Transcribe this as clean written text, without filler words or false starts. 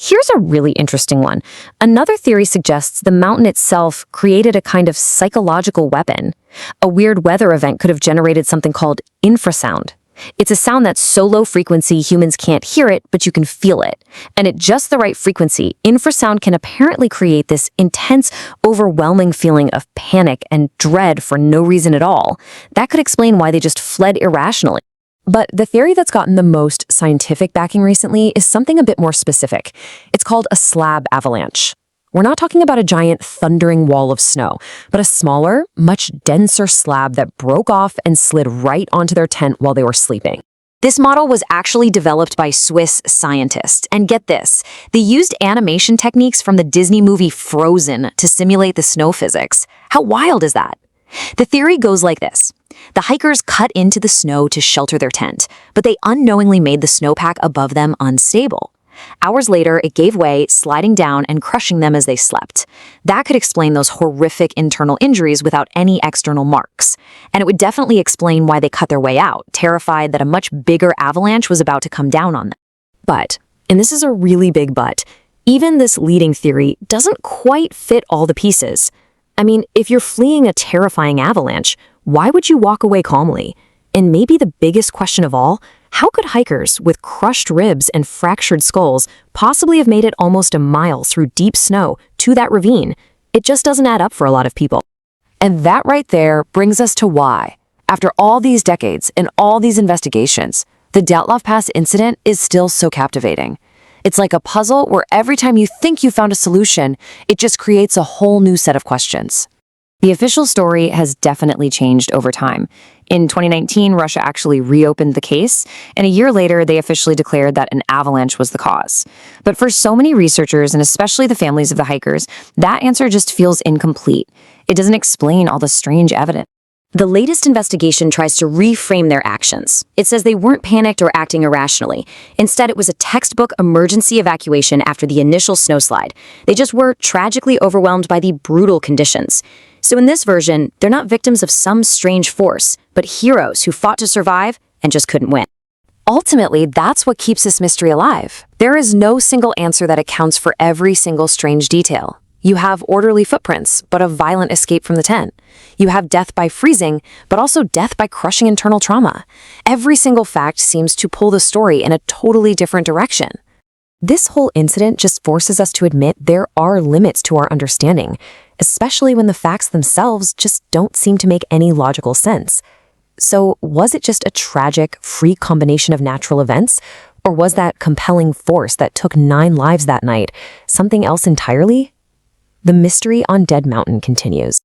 Here's a really interesting one. Another theory suggests the mountain itself created a kind of psychological weapon. A weird weather event could have generated something called infrasound. It's a sound that's so low frequency humans can't hear it, but you can feel it. And at just the right frequency, infrasound can apparently create this intense, overwhelming feeling of panic and dread for no reason at all. That could explain why they just fled irrationally. But the theory that's gotten the most scientific backing recently is something a bit more specific. It's called a slab avalanche. We're not talking about a giant thundering wall of snow, but a smaller, much denser slab that broke off and slid right onto their tent while they were sleeping. This model was actually developed by Swiss scientists. And get this, they used animation techniques from the Disney movie Frozen to simulate the snow physics. How wild is that? The theory goes like this. The hikers cut into the snow to shelter their tent, but they unknowingly made the snowpack above them unstable. Hours later, it gave way, sliding down and crushing them as they slept. That could explain those horrific internal injuries without any external marks. And it would definitely explain why they cut their way out, terrified that a much bigger avalanche was about to come down on them. But, and this is a really big but, even this leading theory doesn't quite fit all the pieces. I mean, if you're fleeing a terrifying avalanche, why would you walk away calmly? And maybe the biggest question of all, how could hikers with crushed ribs and fractured skulls possibly have made it almost a mile through deep snow to that ravine? It just doesn't add up for a lot of people. And that right there brings us to why, after all these decades and all these investigations, the Dyatlov Pass incident is still so captivating. It's like a puzzle where every time you think you found a solution, it just creates a whole new set of questions. The official story has definitely changed over time. In 2019, Russia actually reopened the case, and a year later, they officially declared that an avalanche was the cause. But for so many researchers, and especially the families of the hikers, that answer just feels incomplete. It doesn't explain all the strange evidence. The latest investigation tries to reframe their actions. It says they weren't panicked or acting irrationally. Instead, it was a textbook emergency evacuation after the initial snowslide. They just were tragically overwhelmed by the brutal conditions. So in this version, they're not victims of some strange force, but heroes who fought to survive and just couldn't win. Ultimately, that's what keeps this mystery alive. There is no single answer that accounts for every single strange detail. You have orderly footprints, but a violent escape from the tent. You have death by freezing, but also death by crushing internal trauma. Every single fact seems to pull the story in a totally different direction. This whole incident just forces us to admit there are limits to our understanding, especially when the facts themselves just don't seem to make any logical sense. So, was it just a tragic, freak combination of natural events? Or was that compelling force that took 9 lives that night something else entirely? The mystery on Dead Mountain continues.